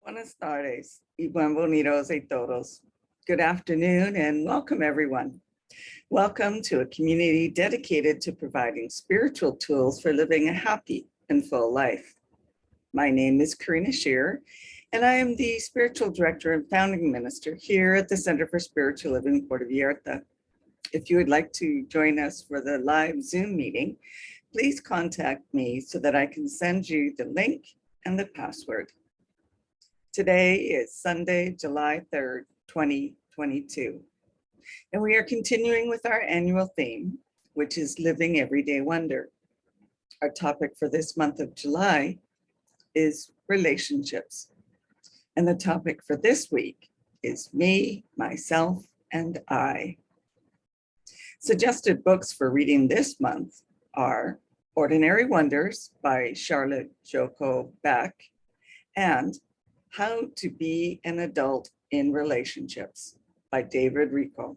Buenas tardes y bienvenidos a todos. Good afternoon and welcome everyone. Welcome to a community dedicated to providing spiritual tools for living a happy and full life. My name is Karina Shearer, and I am the Spiritual Director and Founding Minister here at the Center for Spiritual Living Puerto Vallarta. If you would like to join us for the live Zoom meeting, please contact me so that I can send you the link and the password. Today is Sunday, July 3rd, 2022, and we are continuing with our annual theme, which is Living Everyday Wonder. Our topic for this month of July is relationships, and the topic for this week is me, myself, and I. Suggested books for reading this month are Ordinary Wonders by Charlotte Joko Beck and How to Be an Adult in Relationships by David Rico.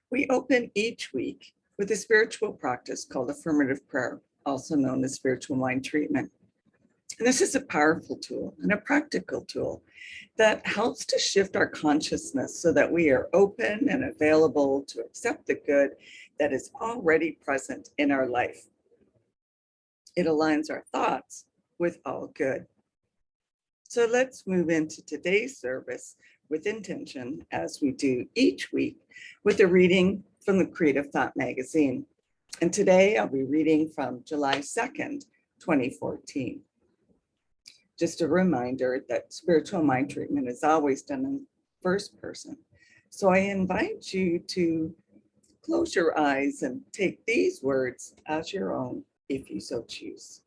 We open each week with a spiritual practice called affirmative prayer, also known as spiritual mind treatment. And this is a powerful tool and a practical tool that helps to shift our consciousness so that we are open and available to accept the good that is already present in our life. It aligns our thoughts with all good. So let's move into today's service with intention, as we do each week, with a reading from the Creative Thought magazine. And today I'll be reading from July 2nd, 2014. Just a reminder that spiritual mind treatment is always done in first person. So I invite you to close your eyes and take these words as your own if you so choose.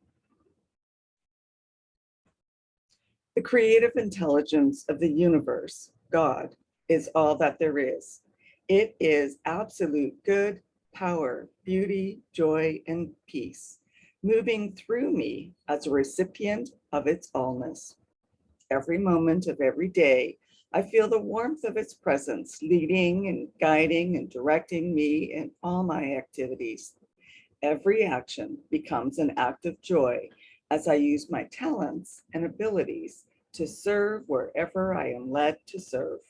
The creative intelligence of the universe, God, is all that there is. It is absolute good, power, beauty, joy, and peace, moving through me as a recipient of its allness. Every moment of every day, I feel the warmth of its presence, leading and guiding and directing me in all my activities. Every action becomes an act of joy as I use my talents and abilities to serve wherever I am led to serve.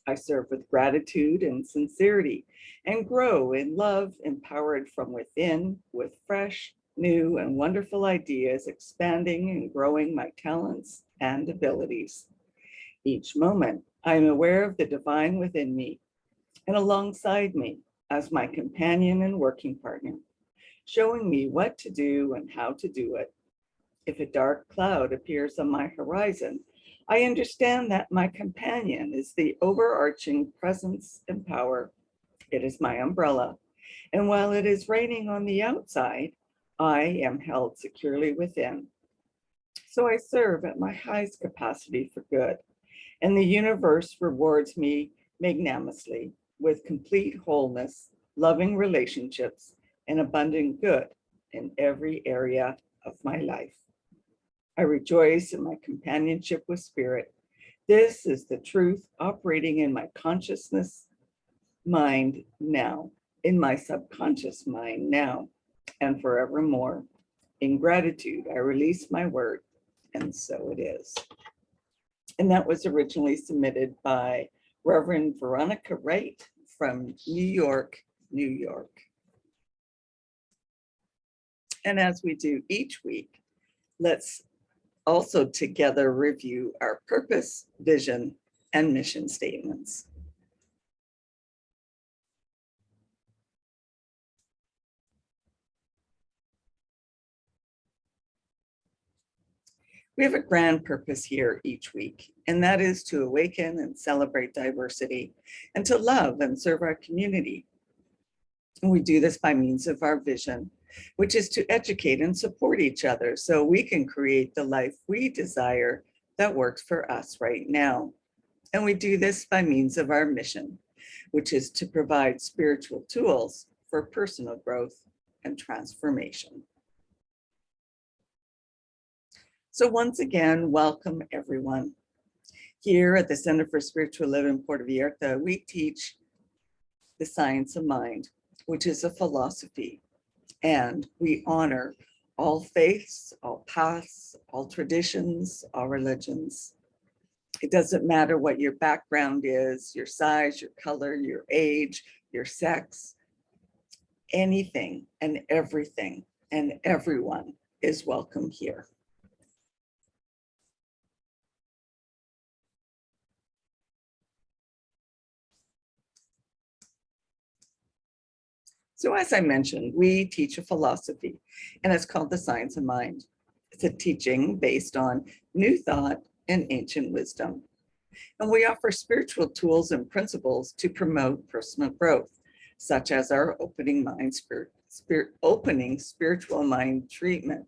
I serve with gratitude and sincerity and grow in love, empowered from within with fresh, new, and wonderful ideas, expanding and growing my talents and abilities. Each moment, I am aware of the divine within me and alongside me as my companion and working partner, showing me what to do and how to do it. If a dark cloud appears on my horizon, I understand that my companion is the overarching presence and power. It is my umbrella. And while it is raining on the outside, I am held securely within. So I serve at my highest capacity for good, and the universe rewards me magnanimously with complete wholeness, loving relationships, and abundant good in every area of my life. I rejoice in my companionship with Spirit. This is the truth operating in my consciousness mind now, in my subconscious mind now, and forevermore. In gratitude, I release my word, and so it is. And that was originally submitted by Reverend Veronica Wright from New York, New York. And as we do each week, let's also together review our purpose, vision, and mission statements. We have a grand purpose here each week, and that is to awaken and celebrate diversity and to love and serve our community. And we do this by means of our vision, which is to educate and support each other so we can create the life we desire that works for us right now. And we do this by means of our mission, which is to provide spiritual tools for personal growth and transformation. So once again, welcome everyone. Here at the Center for Spiritual Living Puerto Vallarta, we teach the science of mind, which is a philosophy, and we honor all faiths, all paths, all traditions, all religions. It doesn't matter what your background is, your size, your color, your age, your sex, anything and everything and everyone is welcome here. So as I mentioned, we teach a philosophy, and it's called the Science of Mind. It's a teaching based on new thought and ancient wisdom. And we offer spiritual tools and principles to promote personal growth, such as our opening spiritual mind treatment.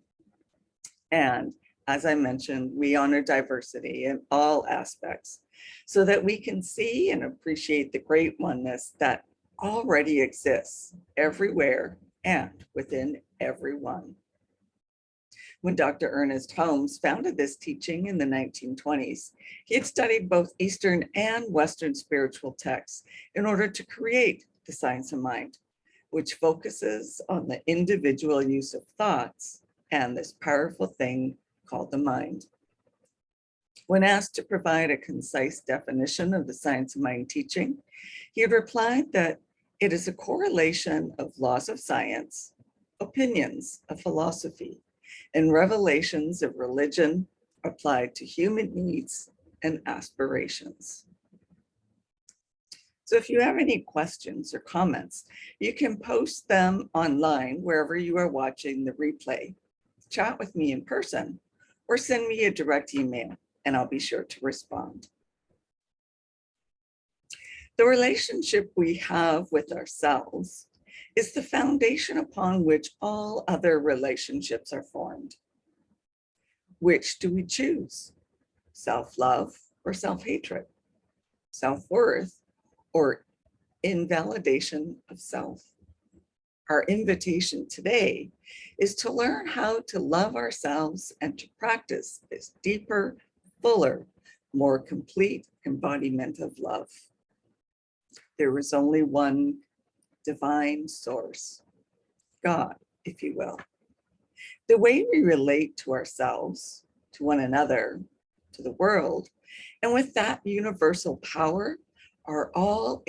And as I mentioned, we honor diversity in all aspects so that we can see and appreciate the great oneness that already exists everywhere and within everyone. When Dr. Ernest Holmes founded this teaching in the 1920s, he had studied both Eastern and Western spiritual texts in order to create the Science of Mind, which focuses on the individual use of thoughts and this powerful thing called the mind. When asked to provide a concise definition of the Science of Mind teaching, he had replied that it is a correlation of laws of science, opinions of philosophy, and revelations of religion applied to human needs and aspirations. So if you have any questions or comments, you can post them online wherever you are watching the replay, chat with me in person, or send me a direct email, and I'll be sure to respond. The relationship we have with ourselves is the foundation upon which all other relationships are formed. Which do we choose? Self-love or self-hatred? Self-worth or invalidation of self? Our invitation today is to learn how to love ourselves and to practice this deeper, fuller, more complete embodiment of love. There is only one divine source, God, if you will. The way we relate to ourselves, to one another, to the world, and with that universal power are all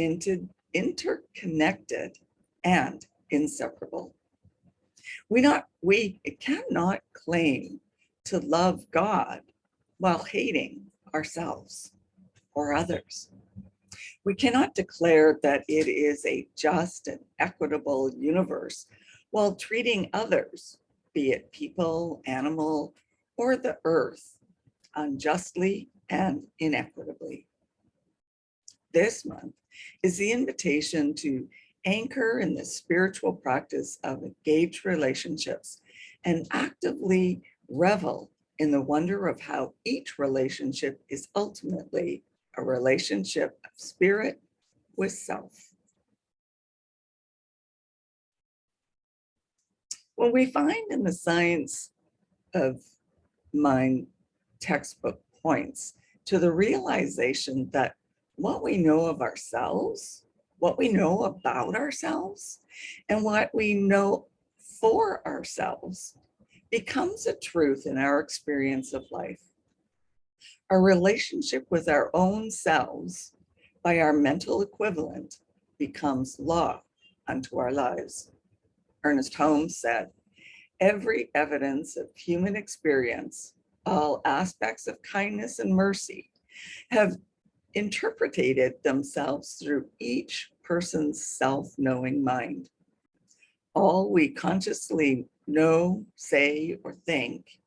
interconnected and inseparable. We cannot claim to love God while hating ourselves or others. We cannot declare that it is a just and equitable universe while treating others, be it people, animal, or the earth, unjustly and inequitably. This month is the invitation to anchor in the spiritual practice of engaged relationships and actively revel in the wonder of how each relationship is ultimately a relationship of spirit with self. When we find in the Science of Mind textbook points to the realization that what we know of ourselves, what we know about ourselves, and what we know for ourselves becomes a truth in our experience of life. Our relationship with our own selves by our mental equivalent becomes law unto our lives. Ernest Holmes said, "Every evidence of human experience, all aspects of kindness and mercy have interpreted themselves through each person's self-knowing mind. All we consciously know, say, or think,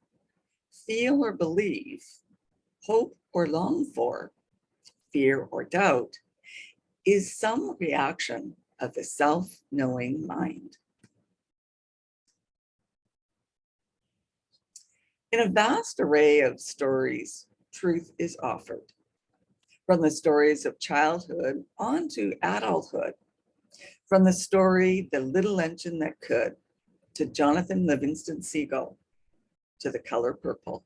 feel or believe, hope or long for, fear or doubt, is some reaction of the self-knowing mind." In a vast array of stories, truth is offered. From the stories of childhood on to adulthood, from the story The Little Engine That Could to Jonathan Livingston Seagull to The Color Purple,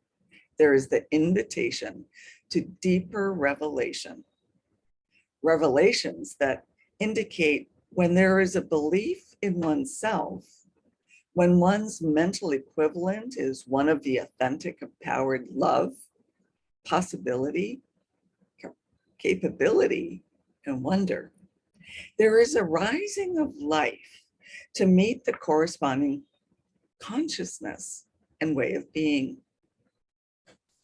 there is the invitation to deeper revelation. Revelations that indicate when there is a belief in oneself, When one's mental equivalent is one of the authentic, empowered love, possibility, capability, and wonder, there is a rising of life to meet the corresponding consciousness and way of being.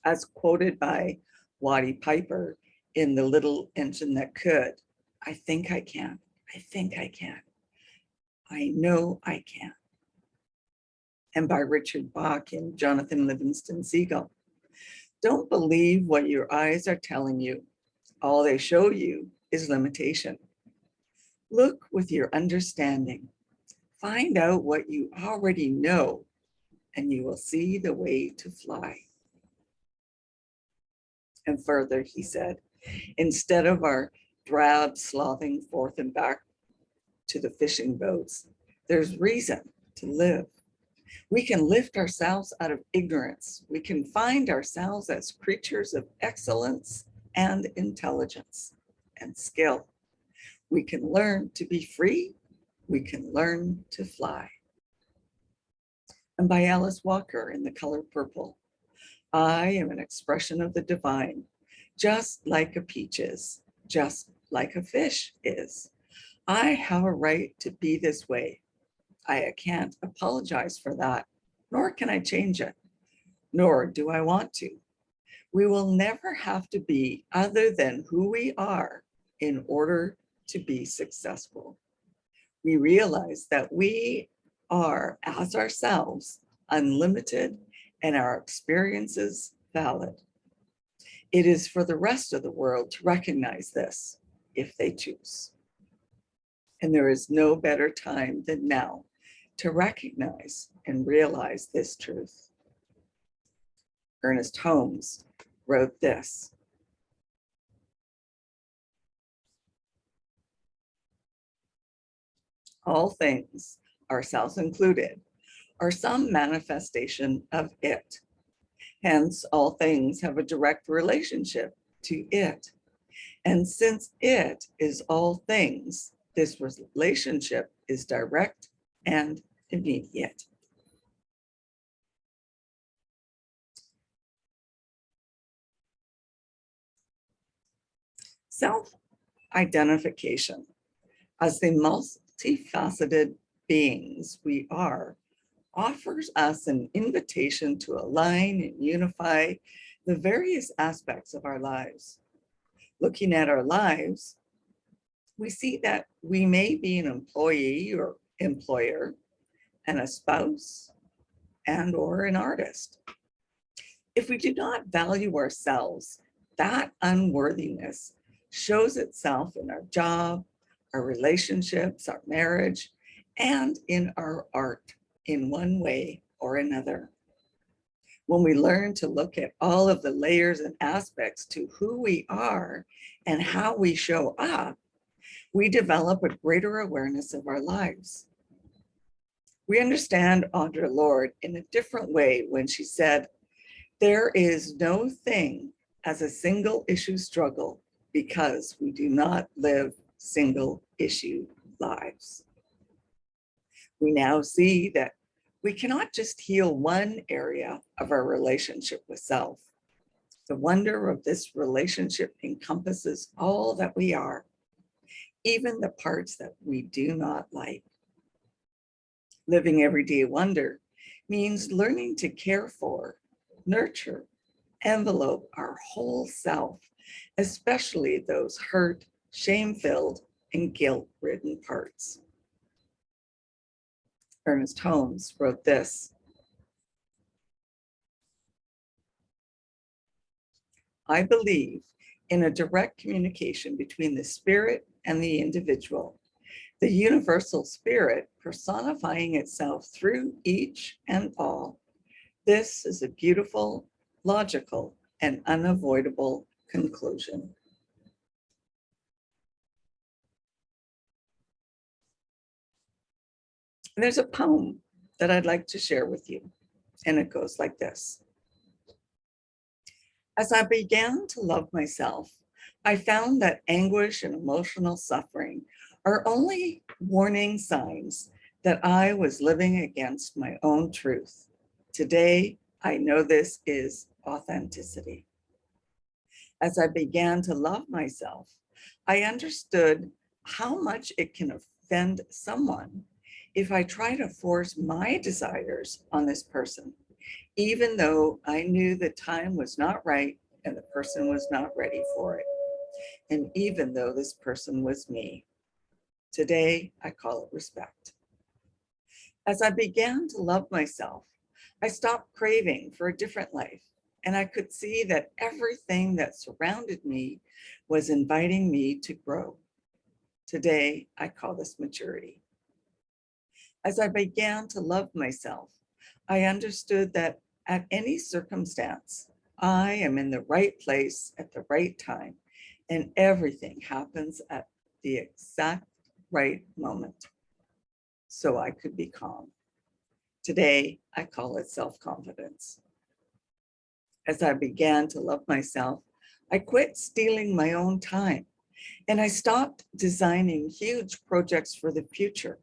As quoted by Waddy Piper in The Little Engine That Could, I think I can, I think I can, I know I can. And by Richard Bach and Jonathan Livingston Seagull. Don't believe what your eyes are telling you. All they show you is limitation. Look with your understanding. Find out what you already know, and you will see the way to fly. And further, he said, instead of our drab slothing forth and back to the fishing boats, there's reason to live. We can lift ourselves out of ignorance. We can find ourselves as creatures of excellence and intelligence and skill. We can learn to be free. We can learn to fly. And by Alice Walker in The Color Purple, I am an expression of the divine, just like a peach is, just like a fish is. I have a right to be this way. I can't apologize for that, nor can I change it, nor do I want to. We will never have to be other than who we are in order to be successful. We realize that we are, as ourselves, unlimited and our experiences valid. It is for the rest of the world to recognize this if they choose. And there is no better time than now to recognize and realize this truth. Ernest Holmes wrote this: all things, ourselves included, are some manifestation of it. Hence, all things have a direct relationship to it. And since it is all things, this relationship is direct and immediate. Self-identification as the multifaceted beings we are offers us an invitation to align and unify the various aspects of our lives. Looking at our lives, we see that we may be an employee or employer, and a spouse, and or an artist. If we do not value ourselves, that unworthiness shows itself in our job, our relationships, our marriage, and in our art in one way or another. When we learn to look at all of the layers and aspects to who we are and how we show up, we develop a greater awareness of our lives. We understand Audre Lorde in a different way when she said, there is no thing as a single issue struggle because we do not live single issue lives. We now see that we cannot just heal one area of our relationship with self. The wonder of this relationship encompasses all that we are, even the parts that we do not like. Living everyday wonder means learning to care for, nurture, envelope our whole self, especially those hurt, shame-filled, and guilt-ridden parts. Ernest Holmes wrote this: I believe in a direct communication between the spirit and the individual, the universal spirit personifying itself through each and all. This is a beautiful, logical, and unavoidable conclusion. And there's a poem that I'd like to share with you, and it goes like this. As I began to love myself, I found that anguish and emotional suffering are only warning signs that I was living against my own truth. Today, I know this is authenticity. As I began to love myself, I understood how much it can offend someone if I try to force my desires on this person, even though I knew the time was not right and the person was not ready for it, and even though this person was me. Today, I call it respect. As I began to love myself, I stopped craving for a different life, and I could see that everything that surrounded me was inviting me to grow. Today, I call this maturity. As I began to love myself, I understood that at any circumstance, I am in the right place at the right time, and everything happens at the exact right moment, so I could be calm. Today, I call it self-confidence. As I began to love myself, I quit stealing my own time, and I stopped designing huge projects for the future.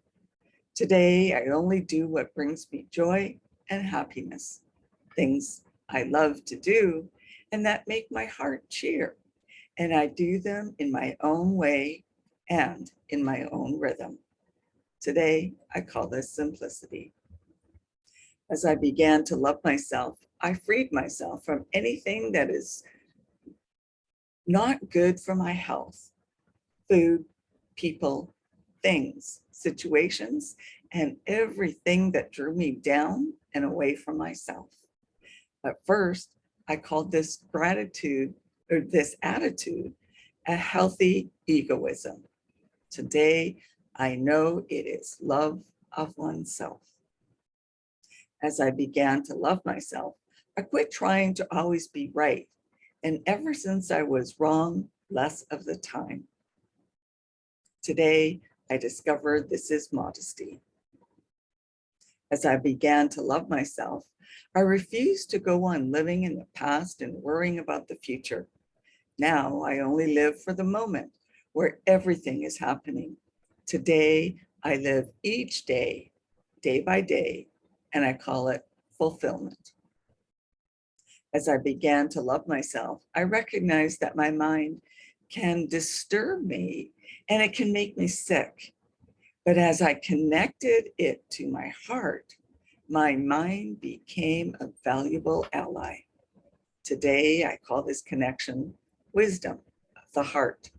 Today, I only do what brings me joy and happiness, things I love to do and that make my heart cheer. And I do them in my own way and in my own rhythm. Today, I call this simplicity. As I began to love myself, I freed myself from anything that is not good for my health: food, people, things, situations, and everything that drew me down and away from myself. At first, I called this gratitude or this attitude a healthy egoism. Today, I know it is love of oneself. As I began to love myself, I quit trying to always be right. And ever since I was wrong less of the time. Today, I discovered this is modesty. As I began to love myself, I refused to go on living in the past and worrying about the future. Now I only live for the moment where everything is happening. Today, I live each day, day by day, and I call it fulfillment. As I began to love myself, I recognized that my mind can disturb me and it can make me sick. But as I connected it to my heart, my mind became a valuable ally. Today, I call this connection wisdom of the heart.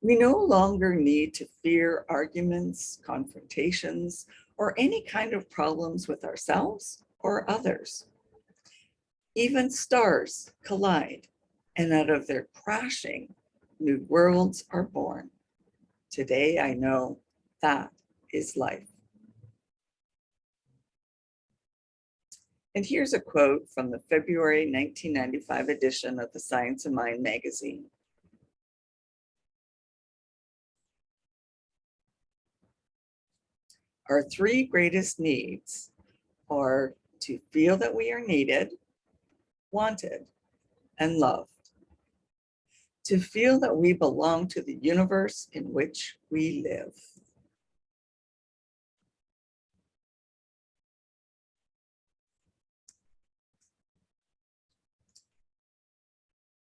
We no longer need to fear arguments, confrontations, or any kind of problems with ourselves or others. Even stars collide, and out of their crashing, new worlds are born. Today, I know that is life. And here's a quote from the February 1995 edition of the Science of Mind magazine. Our three greatest needs are to feel that we are needed, wanted, and loved. To feel that we belong to the universe in which we live.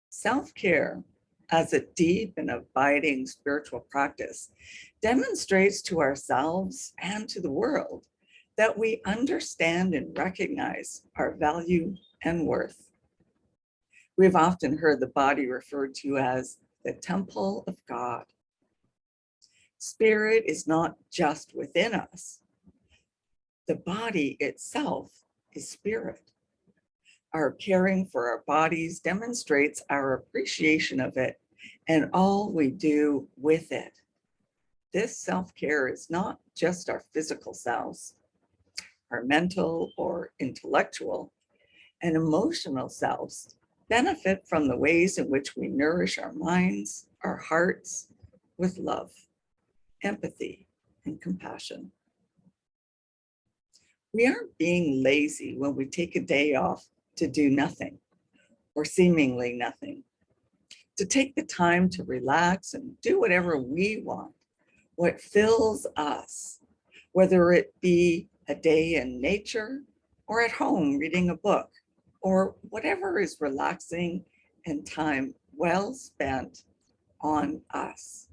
Self-care, as a deep and abiding spiritual practice, demonstrates to ourselves and to the world that we understand and recognize our value and worth. We've often heard the body referred to as the temple of God. Spirit is not just within us. The body itself is spirit. Our caring for our bodies demonstrates our appreciation of it and all we do with it. This self-care is not just our physical selves, our mental or intellectual and emotional selves benefit from the ways in which we nourish our minds, our hearts with love, empathy, and compassion. We aren't being lazy when we take a day off to do nothing or seemingly nothing, to take the time to relax and do whatever we want, what fills us, whether it be a day in nature or at home reading a book, or whatever is relaxing and time well spent on us.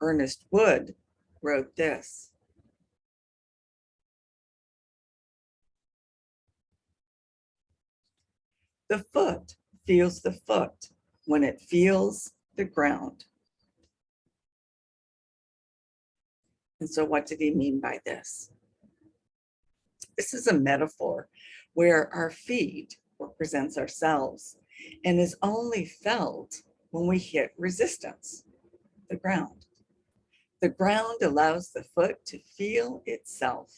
Ernest Wood wrote this: "The foot feels the foot when it feels the ground." And so what did he mean by this? This is a metaphor where our feet represents ourselves and is only felt when we hit resistance, the ground. The ground allows the foot to feel itself.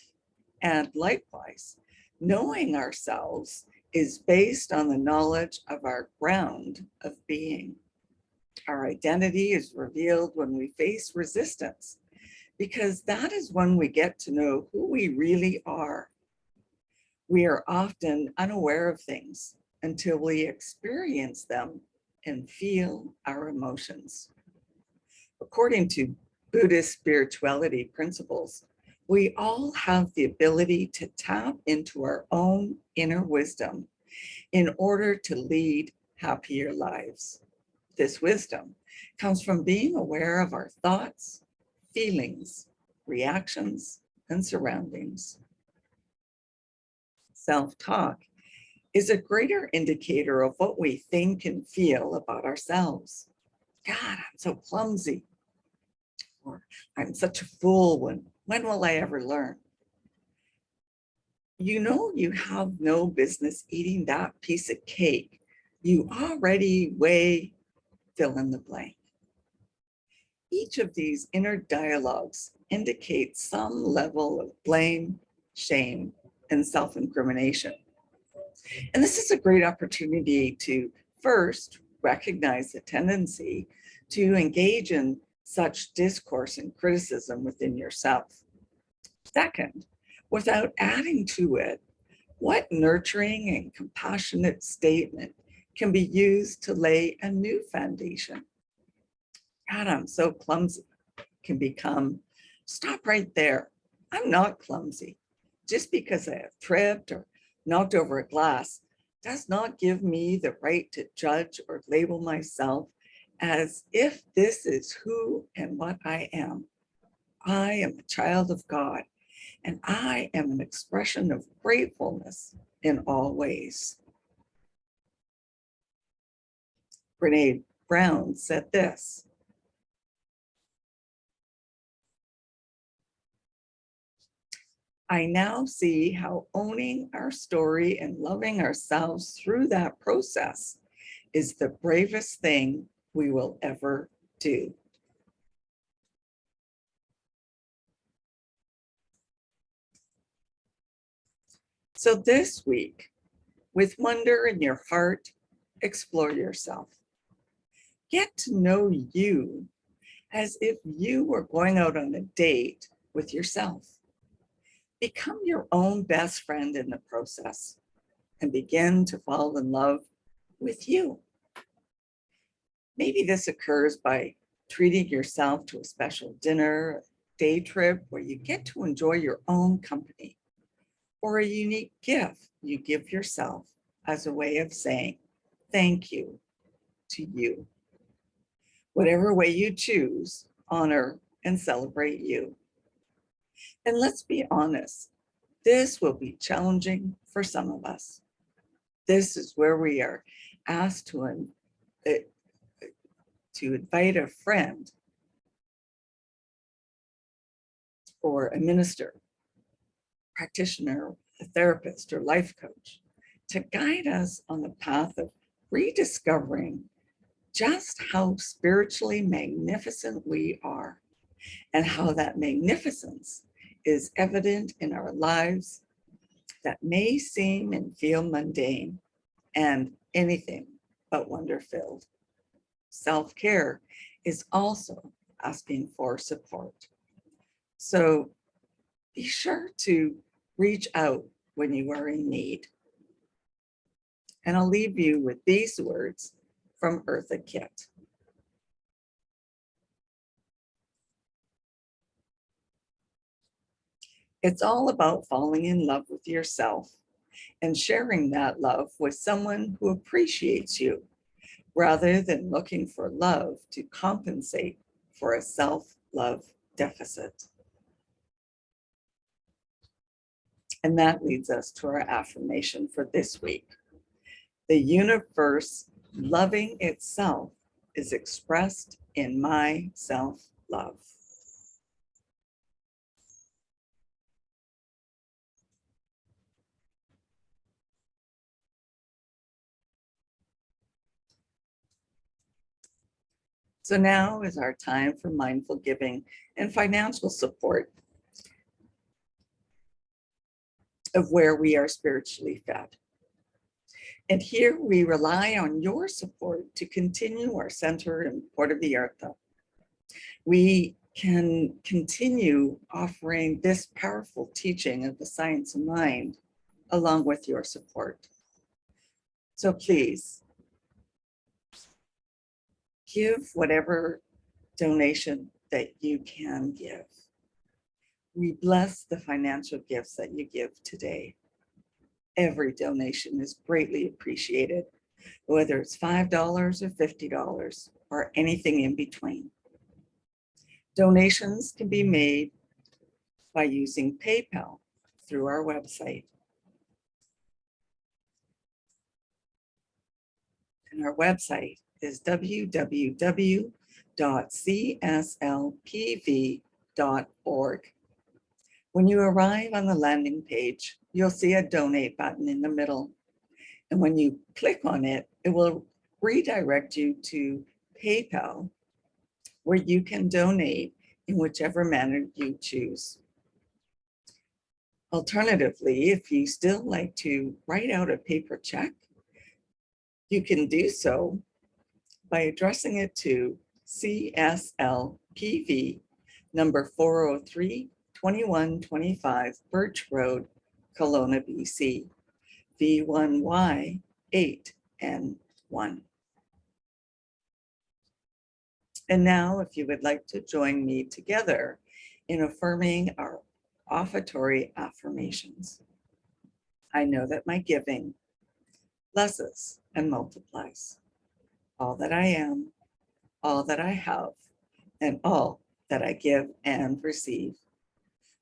And likewise, knowing ourselves is based on the knowledge of our ground of being. Our identity is revealed when we face resistance, because that is when we get to know who we really are. We are often unaware of things until we experience them and feel our emotions. According to Buddhist spirituality principles, we all have the ability to tap into our own inner wisdom in order to lead happier lives. This wisdom comes from being aware of our thoughts, feelings, reactions, and surroundings. Self-talk is a greater indicator of what we think and feel about ourselves. God, I'm so clumsy. Or I'm such a fool. When will I ever learn? You know you have no business eating that piece of cake. You already weigh fill in the blank. Each of these inner dialogues indicates some level of blame, shame, and self-incrimination. And this is a great opportunity to first recognize the tendency to engage in such discourse and criticism within yourself. Second, without adding to it, what nurturing and compassionate statement can be used to lay a new foundation? God, I'm so clumsy can become, stop right there. I'm not clumsy. Just because I have tripped or knocked over a glass does not give me the right to judge or label myself as if this is who and what I am. I am a child of God, and I am an expression of gratefulness in all ways. Brene Brown said this: I now see how owning our story and loving ourselves through that process is the bravest thing we will ever do. So this week, with wonder in your heart, explore yourself. Get to know you as if you were going out on a date with yourself. Become your own best friend in the process and begin to fall in love with you. Maybe this occurs by treating yourself to a special dinner, day trip where you get to enjoy your own company, or a unique gift you give yourself as a way of saying thank you to you. Whatever way you choose, honor and celebrate you. And let's be honest, this will be challenging for some of us. This is where we are asked to invite a friend or a minister, practitioner, a therapist, or life coach to guide us on the path of rediscovering just how spiritually magnificent we are and how that magnificence is evident in our lives that may seem and feel mundane and anything but wonder-filled. Self-care is also asking for support. So be sure to reach out when you are in need. And I'll leave you with these words from Eartha Kitt. It's all about falling in love with yourself and sharing that love with someone who appreciates you, rather than looking for love to compensate for a self-love deficit. And that leads us to our affirmation for this week. The universe loving itself is expressed in my self-love. So now is our time for mindful giving and financial support of where we are spiritually fed. And here we rely on your support to continue our center in Puerto Vallarta. We can continue offering this powerful teaching of the science of mind along with your support. So please give whatever donation that you can give. We bless the financial gifts that you give today. Every donation is greatly appreciated, whether it's $5 or $50 or anything in between. Donations can be made by using PayPal through our website. And our website is www.cslpv.org. When you arrive on the landing page, you'll see a donate button in the middle. And when you click on it, it will redirect you to PayPal, where you can donate in whichever manner you choose. Alternatively, if you still like to write out a paper check, you can do so by addressing it to CSLPV number 403 2125 Birch Road, Kelowna, BC, V1Y8N1. And now, if you would like to join me together in affirming our offertory affirmations. I know that my giving blesses and multiplies all that I am, all that I have, and all that I give and receive.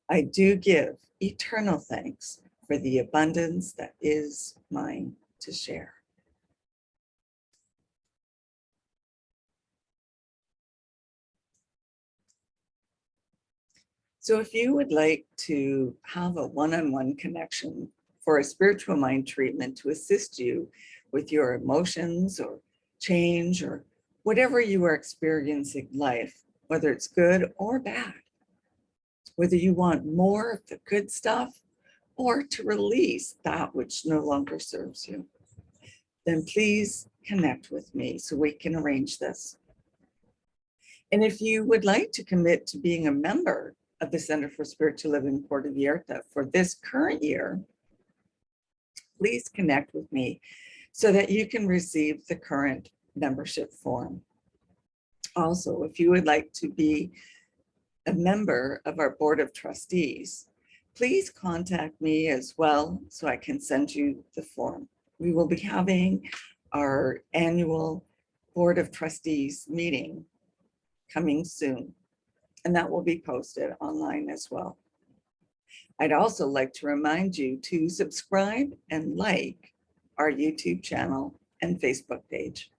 I do give eternal thanks for the abundance that is mine to share. So if you would like to have a one-on-one connection for a spiritual mind treatment to assist you with your emotions or change or whatever you are experiencing in life, whether it's good or bad, whether you want more of the good stuff or to release that which no longer serves you, then please connect with me so we can arrange this. And if you would like to commit to being a member of the Center for Spiritual Living Puerto Vallarta for this current year, please connect with me so that you can receive the current membership form. Also, if you would like to be a member of our Board of Trustees, please contact me as well so I can send you the form. We will be having our annual Board of Trustees meeting coming soon, and that will be posted online as well. I'd also like to remind you to subscribe and like our YouTube channel and Facebook page.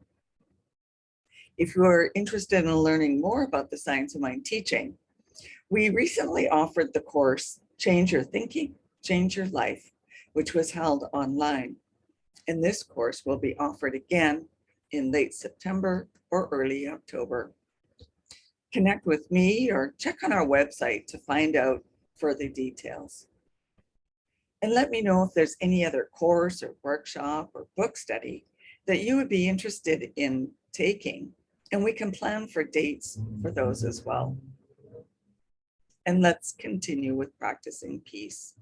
If you are interested in learning more about the science of mind teaching, we recently offered the course, Change Your Thinking, Change Your Life, which was held online. And this course will be offered again in late September or early October. Connect with me or check on our website to find out further details. And let me know if there's any other course or workshop or book study that you would be interested in taking, and we can plan for dates for those as well. And let's continue with practicing peace.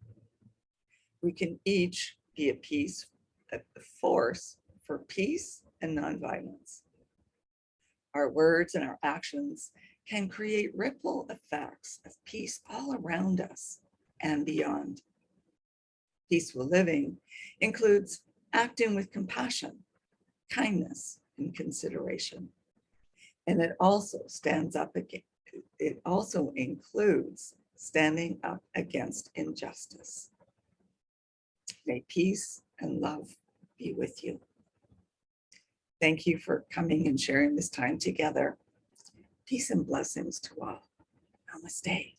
We can each be a force for peace and nonviolence. Our words and our actions can create ripple effects of peace all around us and beyond. Peaceful living includes acting with compassion, kindness, and consideration. And it also includes standing up against injustice. May peace and love be with you. Thank you for coming and sharing this time together. Peace and blessings to all. Namaste.